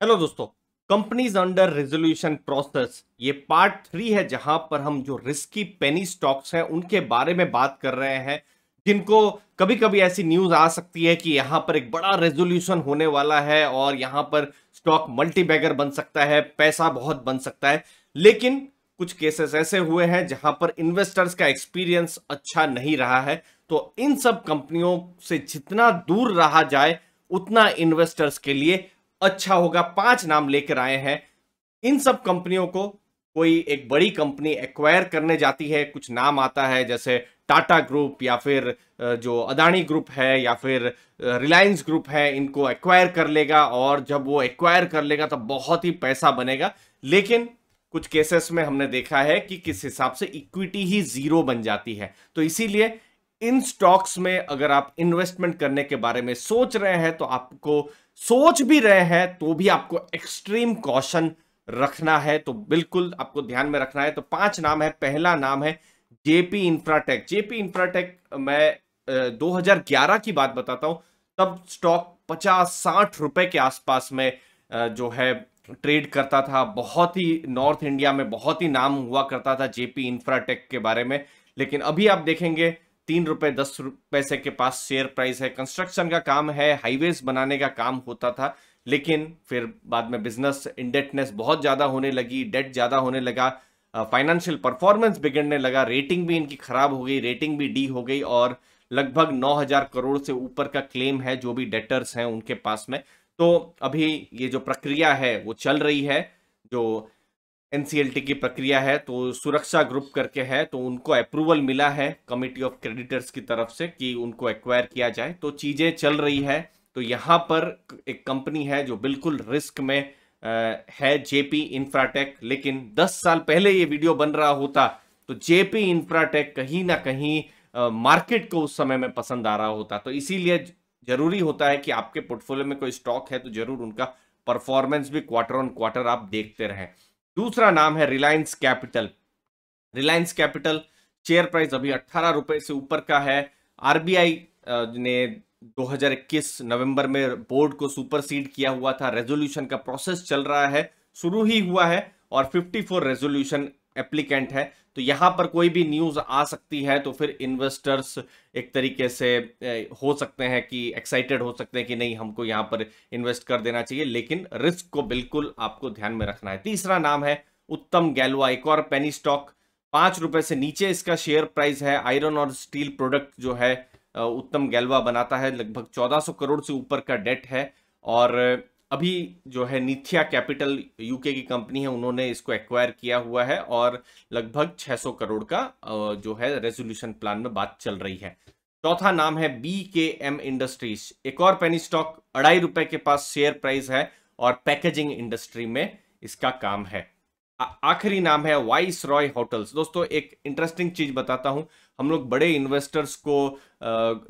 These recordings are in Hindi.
हेलो दोस्तों। कंपनीज अंडर रेजोल्यूशन प्रोसेस ये पार्ट 3 है, जहां पर हम जो रिस्की पेनी स्टॉक्स हैं उनके बारे में बात कर रहे हैं, जिनको कभी कभी ऐसी न्यूज आ सकती है कि यहां पर एक बड़ा रेजोल्यूशन होने वाला है और यहां पर स्टॉक मल्टी बैगर बन सकता है, पैसा बहुत बन सकता है। लेकिन कुछ केसेस ऐसे हुए हैं जहां पर इन्वेस्टर्स का एक्सपीरियंस अच्छा नहीं रहा है। तो इन सब कंपनियों से जितना दूर रहा जाए उतना इन्वेस्टर्स के लिए अच्छा होगा। 5 नाम लेकर आए हैं। इन सब कंपनियों को कोई एक बड़ी कंपनी एक्वायर करने जाती है, कुछ नाम आता है जैसे टाटा ग्रुप या फिर जो अदानी ग्रुप है या फिर रिलायंस ग्रुप है, इनको एक्वायर कर लेगा और जब वो एक्वायर कर लेगा तो बहुत ही पैसा बनेगा। लेकिन कुछ केसेस में हमने देखा है कि किस हिसाब से इक्विटी ही जीरो बन जाती है। तो इसीलिए इन स्टॉक्स में अगर आप इन्वेस्टमेंट करने के बारे में सोच रहे हैं तो आपको सोच भी रहे हैं तो भी आपको एक्सट्रीम कॉशन रखना है। तो बिल्कुल आपको ध्यान में रखना है। तो 5 नाम है। पहला नाम है जेपी इंफ्राटेक। जेपी इंफ्राटेक मैं 2011 की बात बताता हूं। तब स्टॉक 50-60 रुपए के आसपास में जो है ट्रेड करता था। बहुत ही नॉर्थ इंडिया में बहुत ही नाम हुआ करता था जेपी इंफ्राटेक के बारे में। लेकिन अभी आप देखेंगे 3 रुपए 10 पैसे के पास शेयर प्राइस है। कंस्ट्रक्शन का काम है, हाईवेज बनाने का काम होता था। लेकिन फिर बाद में बिजनेस इंडेटनेस बहुत ज्यादा होने लगी, डेट ज्यादा होने लगा, फाइनेंशियल परफॉर्मेंस बिगड़ने लगा, रेटिंग भी इनकी खराब हो गई, रेटिंग भी डी हो गई और लगभग 9,000 करोड़ से ऊपर का क्लेम है जो भी डेटर्स हैं उनके पास में। तो अभी ये जो प्रक्रिया है वो चल रही है, जो एनसीएलटी की प्रक्रिया है। तो सुरक्षा ग्रुप करके है, तो उनको अप्रूवल मिला है कमिटी ऑफ क्रेडिटर्स की तरफ से कि उनको एक्वायर किया जाए। तो चीजें चल रही है। तो यहां पर एक कंपनी है जो बिल्कुल रिस्क में है, जेपी इंफ्राटेक। लेकिन 10 साल पहले ये वीडियो बन रहा होता तो जेपी इंफ्राटेक कहीं ना कहीं मार्केट को उस समय में पसंद आ रहा होता। तो इसीलिए जरूरी होता है कि आपके पोर्टफोलियो में कोई स्टॉक है तो जरूर उनका परफॉर्मेंस भी क्वार्टर ऑन क्वार्टर आप देखते रहें। दूसरा नाम है Reliance capital. Reliance capital share price अभी 18 रुपए से ऊपर का है। आरबीआई ने 2021 नवंबर में बोर्ड को सुपरसीड किया हुआ था। रेजोल्यूशन का प्रोसेस चल रहा है, शुरू ही हुआ है और 54 रेजोल्यूशन एप्लीकेंट है। तो यहां पर कोई भी न्यूज आ सकती है तो फिर इन्वेस्टर्स एक तरीके से हो सकते हैं कि एक्साइटेड हो सकते हैं कि नहीं, हमको यहां पर इन्वेस्ट कर देना चाहिए। लेकिन रिस्क को बिल्कुल आपको ध्यान में रखना है। तीसरा नाम है उत्तम गैलवा, एक और पेनी स्टॉक। 5 रुपए से नीचे इसका शेयर प्राइस है। आयरन और स्टील प्रोडक्ट जो है उत्तम गैलवा बनाता है। लगभग 1400 करोड़ से ऊपर का डेट है और अभी जो है निथिया कैपिटल यूके की कंपनी है, उन्होंने इसको एक्वायर किया हुआ है और लगभग 600 करोड़ का जो है रेजोल्यूशन प्लान में बात चल रही है। चौथा नाम है BKM इंडस्ट्रीज, एक और पेनी स्टॉक। 2.5 रुपए के पास शेयर प्राइस है और पैकेजिंग इंडस्ट्री में इसका काम है। आखिरी नाम है वाइस रॉय होटल्स। दोस्तों एक इंटरेस्टिंग चीज बताता हूं। हम लोग बड़े इन्वेस्टर्स को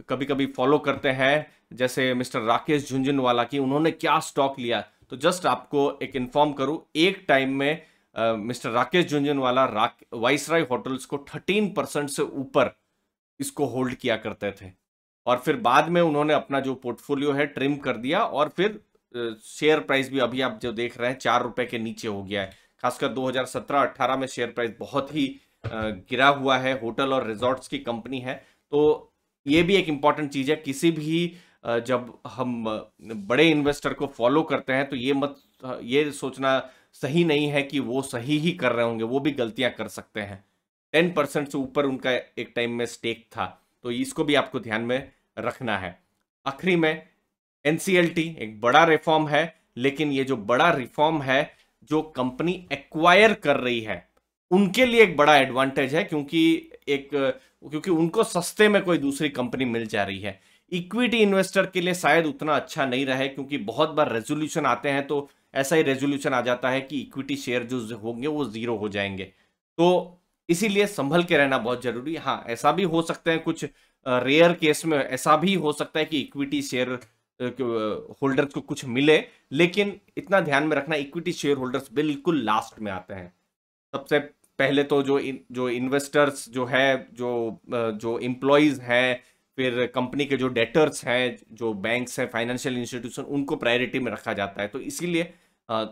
कभी कभी फॉलो करते हैं, जैसे मिस्टर राकेश झुंझुनवाला की, उन्होंने क्या स्टॉक लिया। तो जस्ट आपको एक इन्फॉर्म करूं, एक टाइम में mister Rakesh Jhunjhunwala viceroy hotels को 13% से ऊपर इसको होल्ड किया करते थे और फिर बाद में उन्होंने अपना जो पोर्टफोलियो है ट्रिम कर दिया और फिर शेयर प्राइस भी अभी आप जो देख रहे हैं 4 रुपए के नीचे हो गया है। खासकर 2017-18 में शेयर प्राइस बहुत ही गिरा हुआ है। होटल और रिजॉर्ट्स की कंपनी है। तो ये भी एक इंपॉर्टेंट चीज है। किसी भी जब हम बड़े इन्वेस्टर को फॉलो करते हैं तो ये सोचना सही नहीं है कि वो सही ही कर रहे होंगे, वो भी गलतियां कर सकते हैं। 10% से ऊपर उनका एक टाइम में स्टेक था, तो इसको भी आपको ध्यान में रखना है। आखिरी में एनसीएलटी एक बड़ा रिफॉर्म है, लेकिन ये जो बड़ा रिफॉर्म है जो कंपनी एक्वायर कर रही है उनके लिए एक बड़ा एडवांटेज है, क्योंकि उनको सस्ते में कोई दूसरी कंपनी मिल जा रही है। इक्विटी इन्वेस्टर के लिए शायद उतना अच्छा नहीं रहे, क्योंकि बहुत बार रेजोल्यूशन आते हैं तो ऐसा ही रेजोल्यूशन आ जाता है कि इक्विटी शेयर जो होंगे वो जीरो हो जाएंगे। तो इसीलिए संभल के रहना बहुत जरूरी है। हाँ, ऐसा भी हो सकता है, कुछ रेयर केस में ऐसा भी हो सकता है कि इक्विटी शेयर होल्डर्स को कुछ मिले, लेकिन इतना ध्यान में रखना इक्विटी शेयर होल्डर्स बिल्कुल लास्ट में आते हैं। सबसे पहले तो जो इन्वेस्टर्स जो है, जो एम्प्लॉयज हैं, फिर कंपनी के जो डेटर्स हैं, जो बैंक्स हैं, फाइनेंशियल इंस्टीट्यूशन, उनको प्रायोरिटी में रखा जाता है। तो इसीलिए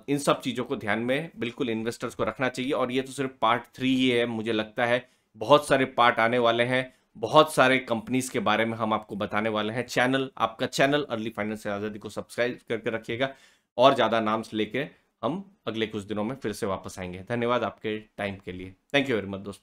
इन सब चीज़ों को ध्यान में बिल्कुल इन्वेस्टर्स को रखना चाहिए। और ये तो सिर्फ पार्ट 3 ही है, मुझे लगता है बहुत सारे पार्ट आने वाले हैं, बहुत सारे कंपनीज के बारे में हम आपको बताने वाले हैं। आपका चैनल अर्ली फाइनेंस से आज़ादी को सब्सक्राइब करके रखिएगा, और ज़्यादा नाम्स लेके हम अगले कुछ दिनों में फिर से वापस आएंगे। धन्यवाद आपके टाइम के लिए। थैंक यू वेरी मच दोस्तों।